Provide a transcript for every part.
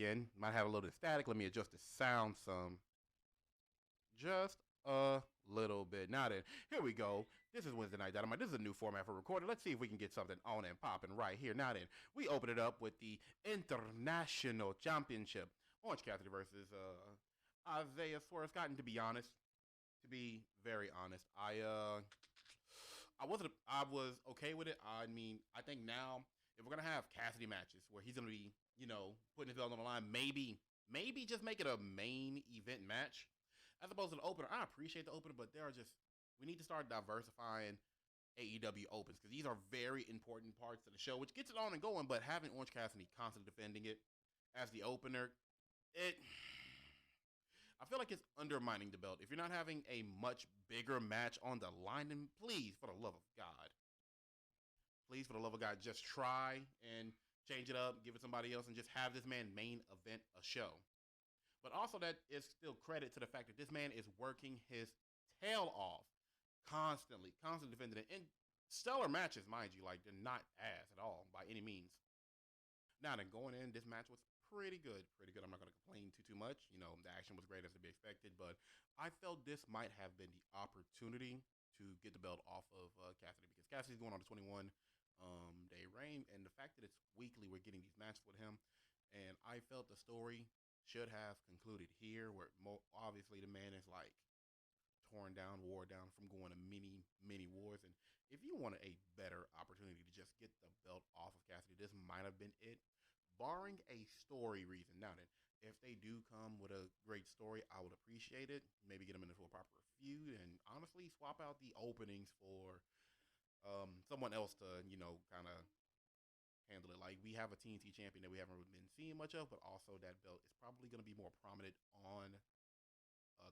again. Might have a little static. Let me adjust the sound some. Just a little bit. Now then, here we go. This is Wednesday Night Dynamite. This is a new format for recording. Let's see if we can get something on and popping right here. Now then, we open it up with the International Championship. Orange Cassidy versus Isaiah Swerve Scott. And to be honest, to be very honest, I was okay with it. I mean, I think now if we're gonna have Cassidy matches where he's gonna be, putting his belt on the line, maybe just make it a main event match as opposed to the opener. I appreciate the opener, but we need to start diversifying AEW opens because these are very important parts of the show, which gets it on and going. But having Orange Cassidy constantly defending it as the opener, I feel like it's undermining the belt. If you're not having a much bigger match on the line, then please, for the love of God, just try and change it up, give it somebody else, and just have this man main event a show. But also that is still credit to the fact that this man is working his tail off constantly defending it. In stellar matches, mind you, like they're not ass at all by any means. Now then, going in, this match was pretty good. I'm not going to complain too much. The action was great as to be expected, but I felt this might have been the opportunity to get the belt off of Cassidy because Cassidy's going on to 21-day reign, and the fact that it's weekly, we're getting these matches with him, and I felt the story should have concluded here, where obviously the man is like wore down from going to many wars, and if you wanted a better opportunity to just get the belt off of Cassidy, this might have been it. Barring a story reason. Now then, if they do come with a great story, I would appreciate it. Maybe get them into a proper feud, and honestly, swap out the openings for someone else to, kind of handle it. Like, we have a TNT champion that we haven't really been seeing much of, but also that belt is probably going to be more prominent on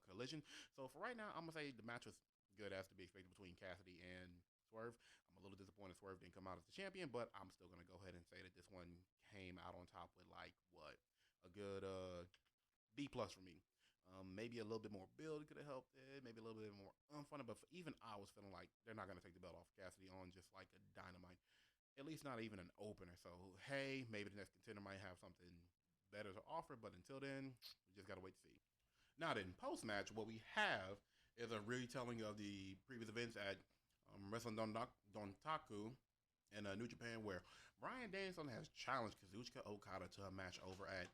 Collision. So for right now, I'm going to say the match was good as to be expected between Cassidy and Swerve. I'm a little disappointed Swerve didn't come out as the champion, but I'm still going to go ahead and say that this one came out on top with a good B+ for me. Maybe a little bit more build could have helped it. Maybe a little bit more fun. But even I was feeling like they're not going to take the belt off Cassidy on just like a Dynamite. At least not even an opener. So, hey, maybe the next contender might have something better to offer. But until then, we just got to wait to see. Now then, post-match, what we have is a retelling of the previous events at Wrestling Dontaku in New Japan, where Bryan Danielson has challenged Kazuchika Okada to a match over at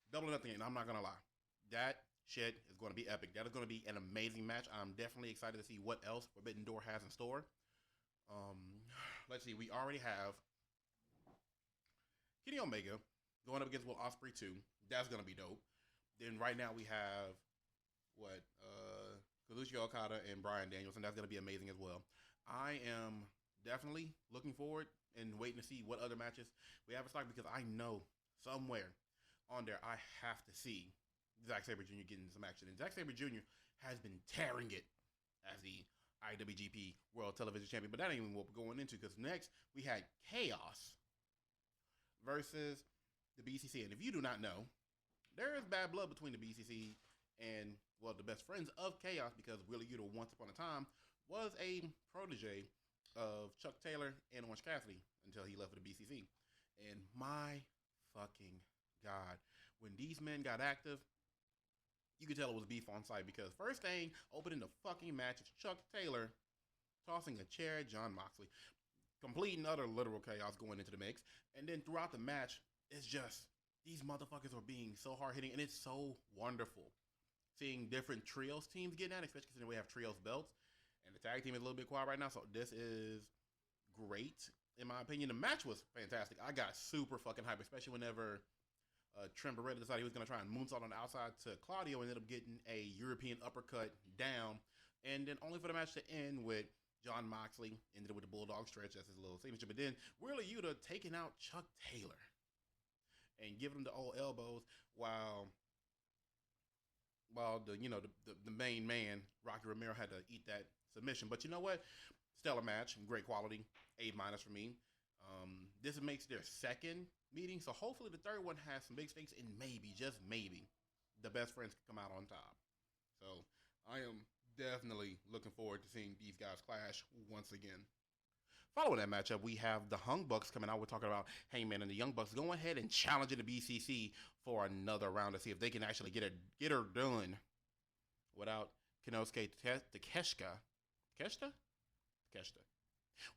Double or Nothing. And I'm not going to lie, that shit is going to be epic. That is going to be an amazing match. I'm definitely excited to see what else Forbidden Door has in store. Let's see, we already have Kenny Omega going up against Will Ospreay 2. That's going to be dope. Then right now we have Kazuchika Okada and Bryan Danielson. That's going to be amazing as well. I am definitely looking forward and waiting to see what other matches we have in stock, because I know somewhere on there I have to see Zack Sabre Jr. getting some action. And Zack Sabre Jr. has been tearing it as the IWGP World Television Champion. But that ain't even what we're going into, because next we had Chaos versus the BCC. And if you do not know, there is bad blood between the BCC and, well, the best friends of Chaos, because Wheeler Yuta once upon a time was a protege of Chuck Taylor and Orange Cassidy until he left for the BCC. And my fucking God, when these men got active, you could tell it was beef on site, because first thing opening the fucking match is Chuck Taylor tossing a chair at Jon Moxley. Complete and utter literal chaos going into the mix. And then throughout the match, it's just these motherfuckers are being so hard-hitting, and it's so wonderful seeing different trios teams getting at, especially considering we have trios belts. And the tag team is a little bit quiet right now, so this is great, in my opinion. The match was fantastic. I got super fucking hyped, especially whenever Trent Beretta decided he was going to try and moonsault on the outside to Claudio and ended up getting a European uppercut down. And then only for the match to end with Jon Moxley, ended up with the Bulldog stretch as his little signature. But then Wheeler Yuta taking out Chuck Taylor and giving him the old elbows while the main man, Rocky Romero, had to eat that submission. But you know what? Stellar match, great quality, A- for me. This makes their second meeting, so hopefully the third one has some big stakes, and maybe, just maybe, the best friends can come out on top. So I am definitely looking forward to seeing these guys clash once again. Following that matchup, we have the Hung Bucks coming out. We're talking about Hangman and the Young Bucks going ahead and challenging the BCC for another round to see if they can actually get her done without Konosuke Takeshita.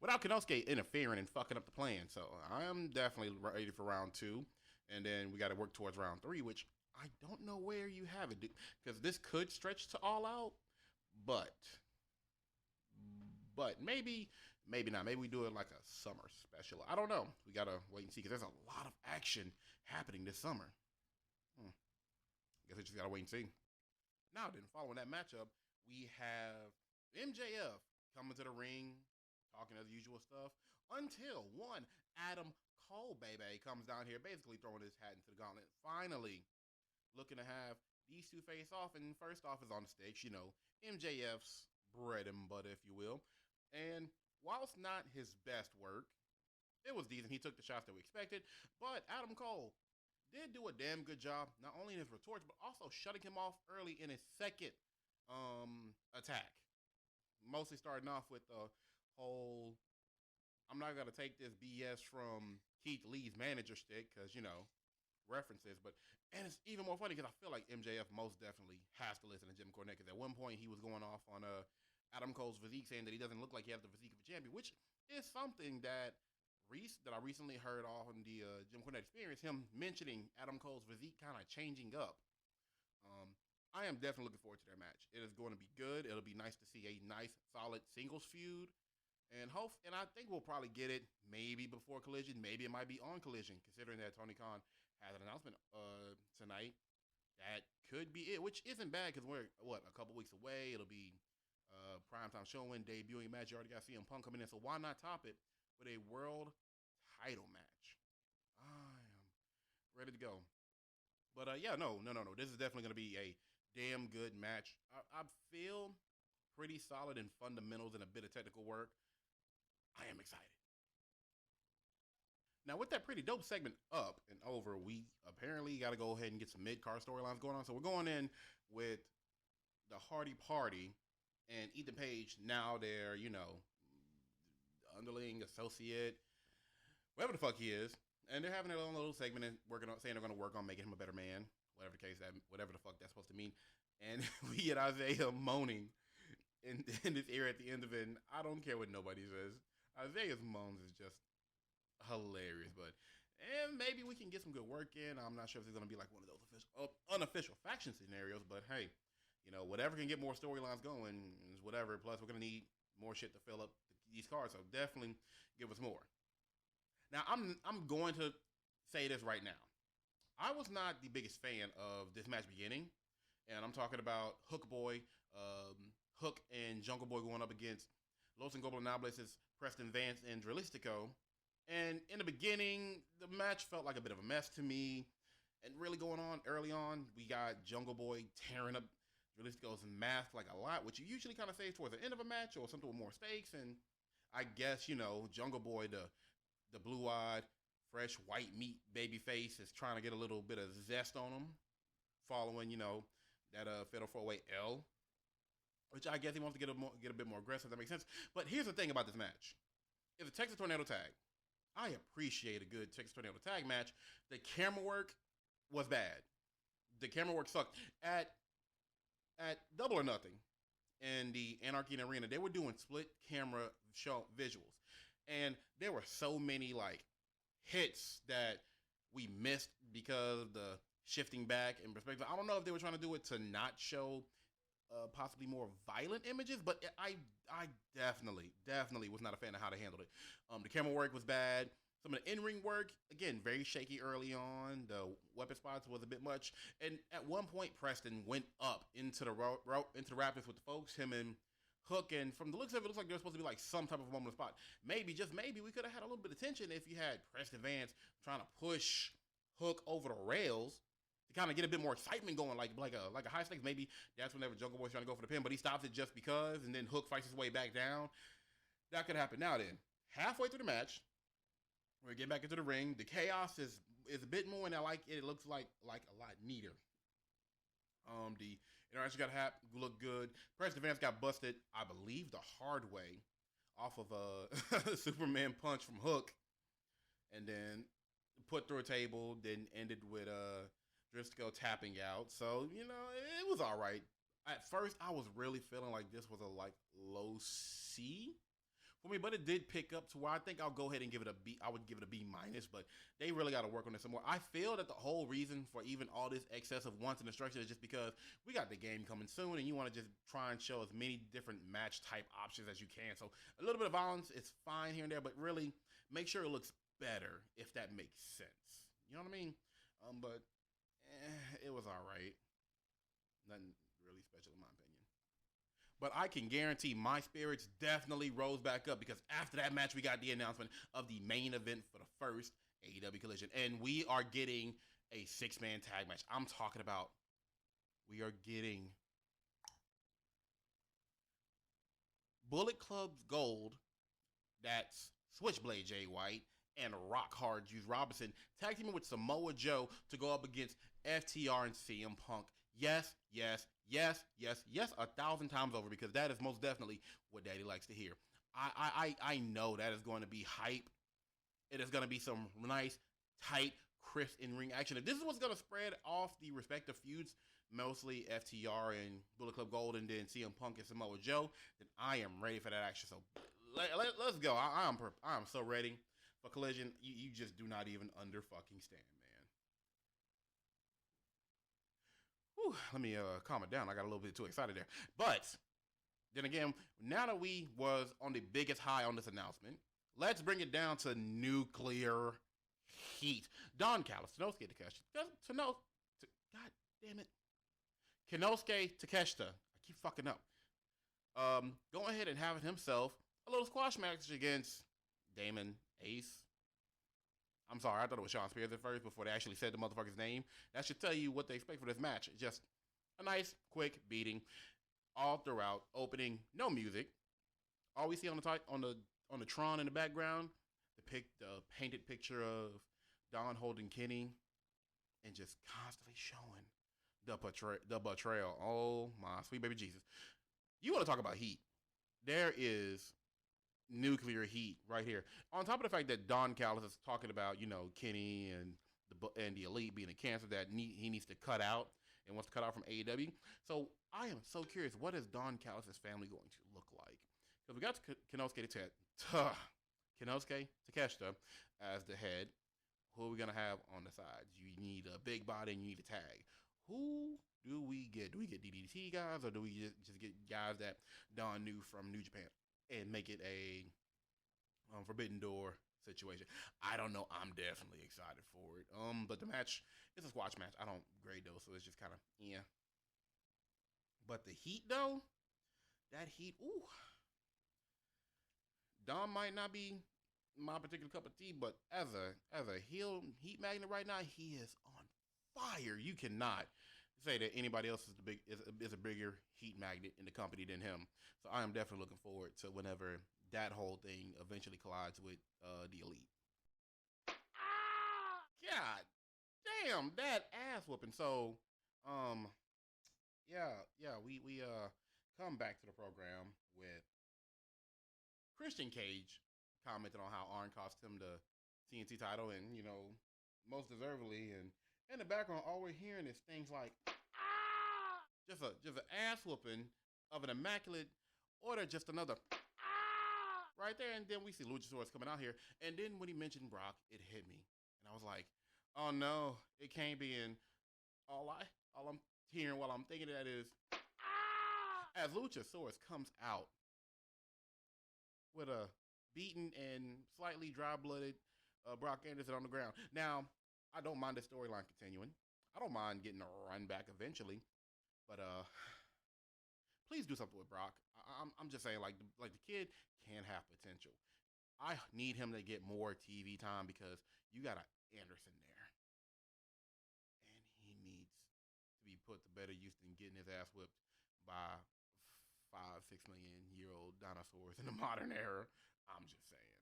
Without Konosuke interfering and fucking up the plan. So I am definitely ready for round 2. And then we got to work towards round 3, which I don't know where you have it, because this could stretch to All Out, but maybe not. Maybe we do it like a summer special. I don't know. We got to wait and see, because there's a lot of action happening this summer. Guess we just got to wait and see. Now then, following that matchup, we have MJF coming to the ring, talking as usual stuff, until one Adam Cole, baby, comes down here, basically throwing his hat into the gauntlet. Finally, looking to have these two face off, and first off is on the stakes, MJF's bread and butter, if you will. And whilst not his best work, it was decent. He took the shots that we expected, but Adam Cole did do a damn good job, not only in his retorts, but also shutting him off early in his second attack. Mostly starting off with the whole, I'm not going to take this BS from Keith Lee's manager stick, because, references, and it's even more funny because I feel like MJF most definitely has to listen to Jim Cornette, because at one point he was going off on Adam Cole's physique, saying that he doesn't look like he has the physique of a champion, which is something that I recently heard on the Jim Cornette Experience, him mentioning Adam Cole's physique kind of changing up. I am definitely looking forward to their match. It is going to be good. It'll be nice to see a nice, solid singles feud. And I think we'll probably get it maybe before Collision. Maybe it might be on Collision, considering that Tony Khan has an announcement tonight. That could be it, which isn't bad, because we're, a couple weeks away. It'll be primetime showing, debuting match. You already got CM Punk coming in, so why not top it with a world title match? I am ready to go. But no. This is definitely going to be a damn good match. I feel pretty solid in fundamentals and a bit of technical work. I am excited. Now, with that pretty dope segment up and over, we apparently got to go ahead and get some mid-card storylines going on. So we're going in with the Hardy Party and Ethan Page. Now they're, underling, associate, whatever the fuck he is. And they're having their own little segment and saying they're going to work on making him a better man. Whatever the fuck that's supposed to mean. And we get Isaiah moaning in this era at the end of it. And I don't care what nobody says. Isaiah's moans is just hilarious. And maybe we can get some good work in. I'm not sure if it's going to be like one of those unofficial faction scenarios. But hey, whatever can get more storylines going is whatever. Plus, we're going to need more shit to fill up these cards. So definitely give us more. Now, I'm going to say this right now. I was not the biggest fan of this match beginning. And I'm talking about Hook and Jungle Boy going up against Los Ingobernables, Preston Vance, and Drilistico. And in the beginning, the match felt like a bit of a mess to me. And really going on early on, we got Jungle Boy tearing up Drilistico's mask like a lot, which you usually kind of say towards the end of a match or something with more stakes. And I guess, Jungle Boy, the blue-eyed, fresh white meat baby face, is trying to get a little bit of zest on him following, that Fatal 4-Way L, which I guess he wants to get a bit more aggressive. That makes sense. But here's the thing about this match. It's a Texas Tornado tag. I appreciate a good Texas Tornado tag match. The camera work was bad. The camera work sucked. At Double or Nothing in the Anarchy Arena, they were doing split camera show visuals. And there were so many hits that we missed because of the shifting back in perspective. I don't know if they were trying to do it to not show possibly more violent images, but I definitely was not a fan of how they handled it. The camera work was bad. Some of the in-ring work, again, very shaky early on. The weapon spots was a bit much. And at one point, Preston went up into the Rapids with the folks, him and Hook, and from the looks of it, looks like there's supposed to be some type of moment of spot. Maybe, just maybe, we could have had a little bit of tension if you had Preston Vance trying to push Hook over the rails to kind of get a bit more excitement going, like a high stakes. Maybe that's whenever Jungle Boy's trying to go for the pin, but he stops it just because, and then Hook fights his way back down. That could happen. Now then, halfway through the match, we're getting back into the ring. The chaos is a bit more, and I like it. It looks like a lot neater. The interaction got look good. Preston Vance got busted, I believe, the hard way off of a Superman punch from Hook, and then put through a table. Then ended with Driscoll tapping out. So it was all right. At first, I was really feeling like this was a low C for me, but it did pick up to where I think I'll go ahead and give it a B. I would give it a B minus, but they really got to work on this some more. I feel that the whole reason for even all this excess of wants and instructions is just because we got the game coming soon, and you want to just try and show as many different match type options as you can. So a little bit of violence is fine here and there, but really make sure it looks better, if that makes sense. You know what I mean? But it was all right. Nothing really special in my opinion. But I can guarantee my spirits definitely rose back up because after that match, we got the announcement of the main event for the first AEW Collision. And we are getting a 6-man tag match. I'm talking about we are getting Bullet Club's Gold, that's Switchblade Jay White, and Rock Hard Juice Robinson tag teaming with Samoa Joe to go up against FTR and CM Punk. Yes, yes, yes, yes, yes, 1,000 times over, because that is most definitely what Daddy likes to hear. I know that is going to be hype. It is going to be some nice, tight, crisp in-ring action. If this is what's going to spread off the respective feuds, mostly FTR and Bullet Club Gold and then CM Punk and Samoa Joe, then I am ready for that action. So let's go. I'm so ready for Collision. You just do not even under fucking stand, man. Whew, let me calm it down. I got a little bit too excited there. But then again, now that we was on the biggest high on this announcement, let's bring it down to nuclear heat. Don Callis, Kenosuke Takeshita. God damn it. Kenosuke Takeshita. I keep fucking up. Go ahead and having himself a little squash match against Damon Ace. I'm sorry, I thought it was Sean Spears at first before they actually said the motherfucker's name. That should tell you what they expect for this match. Just a nice, quick beating all throughout. Opening, no music. All we see on the Tron in the background, the painted picture of Don holding Kenny, and just constantly showing the betrayal. Oh my sweet baby Jesus! You want to talk about heat? There is nuclear heat right here. On top of the fact that Don Callis is talking about, Kenny and the Elite being a cancer that he needs to cut out and wants to cut out from AEW. So I am so curious, what is Don Callis' family going to look like? Because we got Kenosuke Takeshita as the head. Who are we going to have on the sides? You need a big body and you need a tag. Who do we get? Do we get DDT guys, or do we just get guys that Don knew from New Japan and make it a Forbidden Door situation? I don't know. I'm definitely excited for it. But the match is a squash match. I don't grade those, so it's just kind of But the heat though, that heat, ooh. Don might not be my particular cup of tea, but as a heel heat magnet right now, he is on fire. You cannot say that anybody else is a bigger heat magnet in the company than him. So I am definitely looking forward to whenever that whole thing eventually collides with the Elite. God damn, that ass whooping. So we come back to the program with Christian Cage commented on how Arn cost him the TNT title, and most deservedly. And in the background, all we're hearing is things like just an ass whooping of an immaculate order, just another right there. And then we see Luchasaurus coming out here, and then when he mentioned Brock, it hit me, and I was like, oh no, it can't be. And all I'm hearing while I'm thinking that is as Luchasaurus comes out with a beaten and slightly dry-blooded Brock Anderson on the ground. Now, I don't mind the storyline continuing. I don't mind getting a run back eventually, but please do something with Brock. I'm just saying, like the kid can have potential. I need him to get more TV time because you got an Anderson there, and he needs to be put to better use than getting his ass whipped by 5-6 million year old dinosaurs in the modern era. I'm just saying.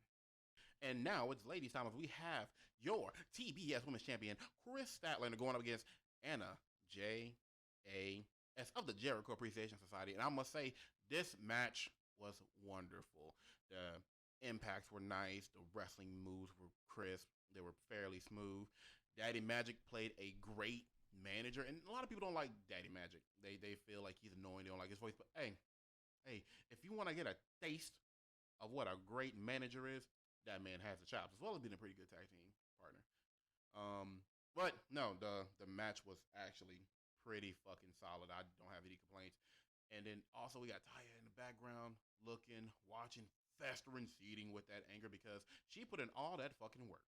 And now it's ladies' time as we have your TBS Women's Champion, Chris Statlander, going up against Anna J.A.S. of the Jericho Appreciation Society. And I must say, this match was wonderful. The impacts were nice. The wrestling moves were crisp. They were fairly smooth. Daddy Magic played a great manager, and a lot of people don't like Daddy Magic. They feel like he's annoying. They don't like his voice. But hey, if you want to get a taste of what a great manager is, that man has the chops, as well as being a pretty good tag team partner. But no, the match was actually pretty fucking solid. I don't have any complaints. And then also we got Taya in the background, looking, watching, festering, seething with that anger because she put in all that fucking work.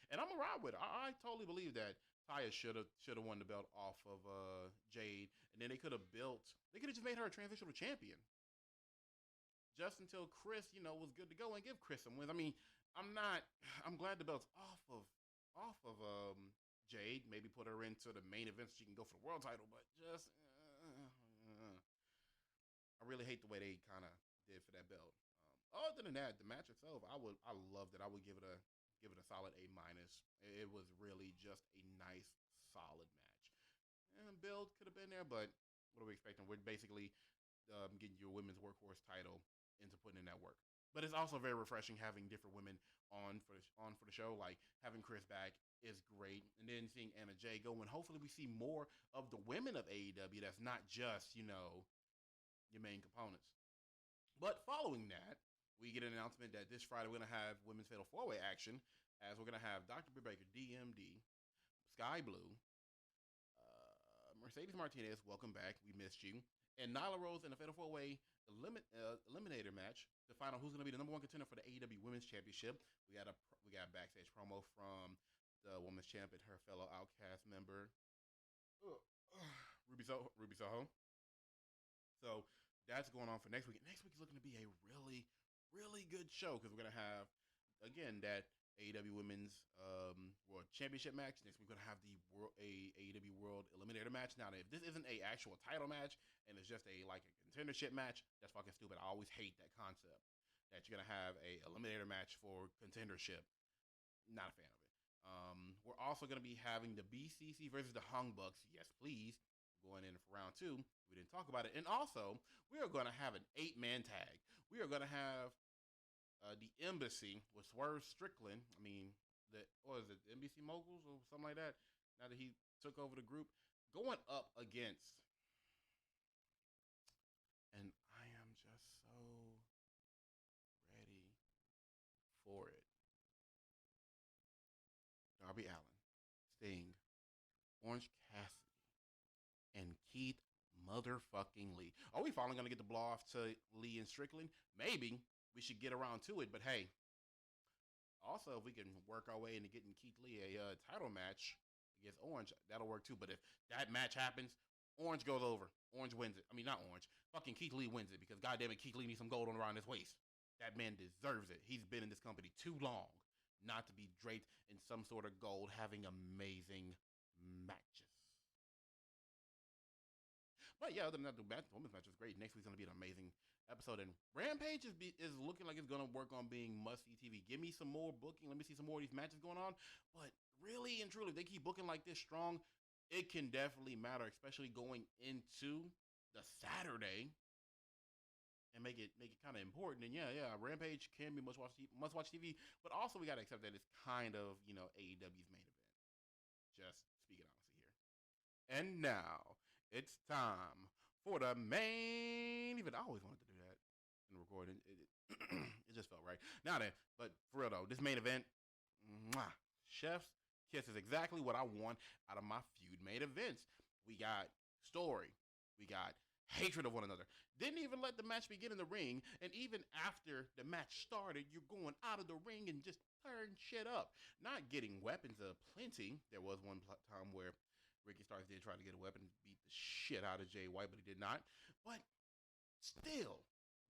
And I'm gonna ride with it. I totally believe that Taya should have won the belt off of Jade, and then they could have just made her a transitional champion just until Chris, was good to go and give Chris some wins. I mean, I'm glad the belt's off of Jade. Maybe put her into the main event so she can go for the world title, but just I really hate the way they kind of did for that belt. Other than that, the match itself, I loved it. I would give it a solid A minus. It was really just a nice, solid match. And build could have been there, but what are we expecting? We're basically getting your women's workhorse title into putting in that work. But it's also very refreshing having different women on for the show. Like having Chris back is great, and then seeing Anna Jay go. And hopefully we see more of the women of AEW. That's not just your main components. But following that, we get an announcement that this Friday we're going to have Women's Fatal 4-Way action, as we're going to have Dr. Britt Baker, DMD, Sky Blue, Mercedes Martinez, welcome back, we missed you, and Nyla Rose in a Fatal 4-Way eliminator match to find out who's going to be the number one contender for the AEW Women's Championship. We got a backstage promo from the Women's Champ and her fellow Outcast member, Ruby Soho. So that's going on for next week. Next week is looking to be a really, really good show because we're going to have, again, that AEW Women's World Championship match. Next week we're going to have the AEW World Eliminator match. Now, if this isn't a actual title match and it's just a contendership match, that's fucking stupid. I always hate that concept that you're going to have a eliminator match for contendership. Not a fan of it. We're also going to be having the BCC versus the Hung Bucks. Yes, please. Going in for round 2. We didn't talk about it. And also, we are going to have an 8-man tag. We are going to have the Embassy with Swerve Strickland. I mean, the NBC Moguls or something like that? Now that he took over the group, going up against, and I am just so ready for it. Darby Allin, Sting, Orange Cassidy, and Keith motherfucking Lee. Are we finally going to get the blow off to Lee and Strickland? Maybe. We should get around to it, but hey. Also, if we can work our way into getting Keith Lee a title match against Orange, that'll work too. But if that match happens, Orange goes over. Orange wins it. I mean, not Orange. Fucking Keith Lee wins it because, goddamn it, Keith Lee needs some gold on around his waist. That man deserves it. He's been in this company too long not to be draped in some sort of gold, having amazing matches. But yeah, other than that, the women's match was great. Next week's going to be an amazing episode. And Rampage is looking like it's going to work on being must-see TV. Give me some more booking. Let me see some more of these matches going on. But really and truly, if they keep booking like this strong, it can definitely matter, especially going into the Saturday and make it kind of important. And yeah, Rampage can be must-watch TV. But also, we got to accept that it's kind of, AEW's main event. Just speaking honestly here. And now, it's time for the main event. I always wanted to do that in the recording. It just felt right. Now then, but for real though, this main event, chef's kiss is exactly what I want out of my feud main events. We got story. We got hatred of one another. Didn't even let the match begin in the ring. And even after the match started, you're going out of the ring and just tearing shit up. Not getting weapons aplenty. There was one time where Ricky Starks did try to get a weapon and beat the shit out of Jay White, but he did not. But still,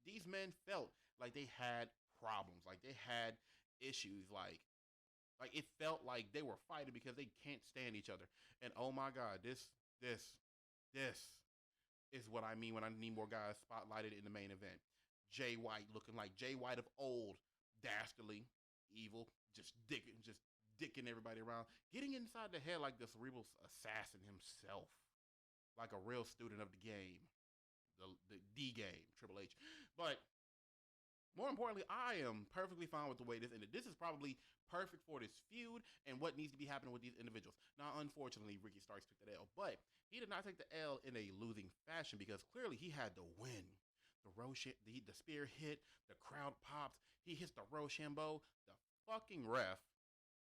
these men felt like they had problems, like they had issues, like it felt like they were fighting because they can't stand each other. And oh my God, this is what I mean when I need more guys spotlighted in the main event. Jay White looking like Jay White of old, dastardly, evil, just dicking everybody around, getting inside the head like the cerebral assassin himself, like a real student of the game, the game, Triple H. But More importantly, I am perfectly fine with the way this ended. This is probably perfect for this feud and what needs to be happening with these individuals. Now, unfortunately, Ricky Starks took that L, but he did not take the L in a losing fashion because clearly he had to win. The the spear hit, the crowd pops, he hits the Rochambeau. The fucking ref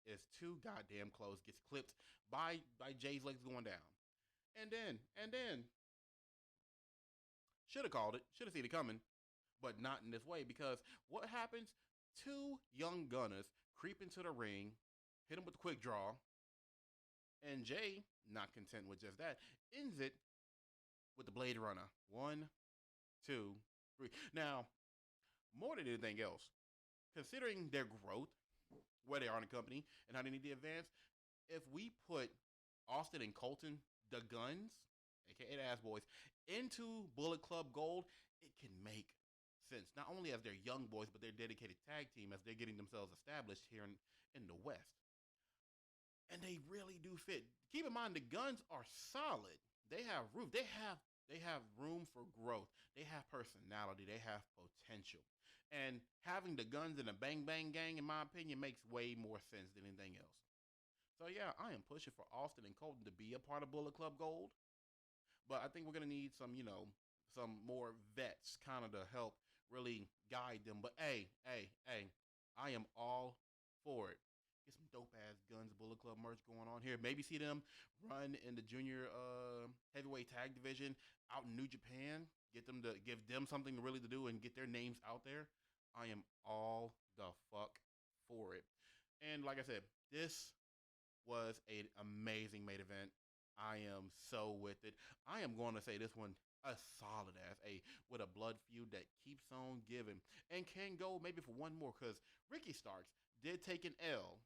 is too goddamn close, gets clipped by Jay's legs going down. And then, should have called it, should have seen it coming, but not in this way because what happens? Two young gunners creep into the ring, hit him with the quick draw, and Jay, not content with just that, ends it with the Blade Runner. 1, 2, 3. Now, more than anything else, considering their growth, where they are in the company, and how they need to advance, if we put Austin and Colton, the Guns, aka the Ass Boys, into Bullet Club Gold, it can make sense. Not only as they're young boys, but they're dedicated tag team as they're getting themselves established here in the West. And they really do fit. Keep in mind, the Guns are solid. They have roof. They have room for growth. They have personality. They have potential. And having the Guns in a Bang Bang Gang, in my opinion, makes way more sense than anything else. So yeah, I am pushing for Austin and Colton to be a part of Bullet Club Gold. But I think we're gonna need some, some more vets kind of to help really guide them. But hey, I am all for it. Get some dope ass Guns Bullet Club merch going on here. Maybe see them run in the junior heavyweight tag division out in New Japan. Give them something really to do and get their names out there. I am all the fuck for it. And like I said, this was an amazing main event. I am so with it. I am going to say this one a solid ass A with a blood feud that keeps on giving and can go maybe for one more because Ricky Starks did take an L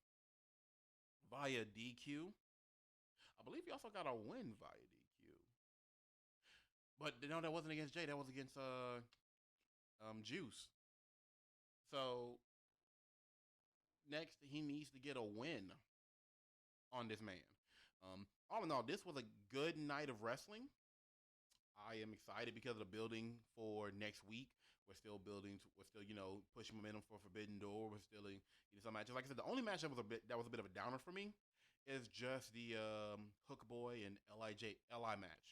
via DQ. I believe he also got a win via DQ. But no, that wasn't against Jay. That was against Juice. So next, he needs to get a win on this man. All in all, this was a good night of wrestling. I am excited because of the building for next week. We're still building. We're still, pushing momentum for Forbidden Door. We're still in some matches. Like I said, the only match that was a bit of a downer for me is just the Hook Boy and Li match.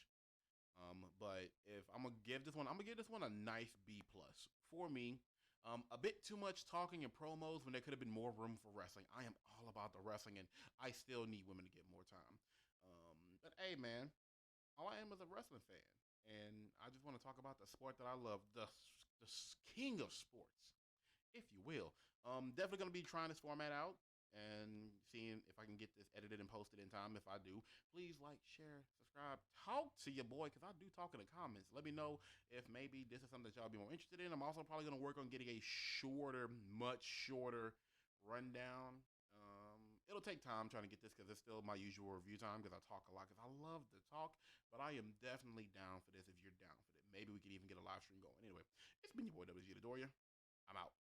But if I'm gonna give this one, a nice B plus for me. A bit too much talking and promos when there could have been more room for wrestling. I am all about the wrestling, and I still need women to get more time. But hey, man, all I am is a wrestling fan, and I just want to talk about the sport that I love, the king of sports, if you will. Definitely going to be trying this format out and seeing if I can get this edited and posted in time. If I do, please like, share, subscribe, talk to your boy, because I do talk in the comments. Let me know if maybe this is something that y'all be more interested in. I'm also probably going to work on getting a much shorter rundown. It'll take time trying to get this because it's still my usual review time because I talk a lot because I love to talk, but I am definitely down for this if you're down for it. Maybe we could even get a live stream going. Anyway, it's been your boy WxgG Dynamite. I'm out.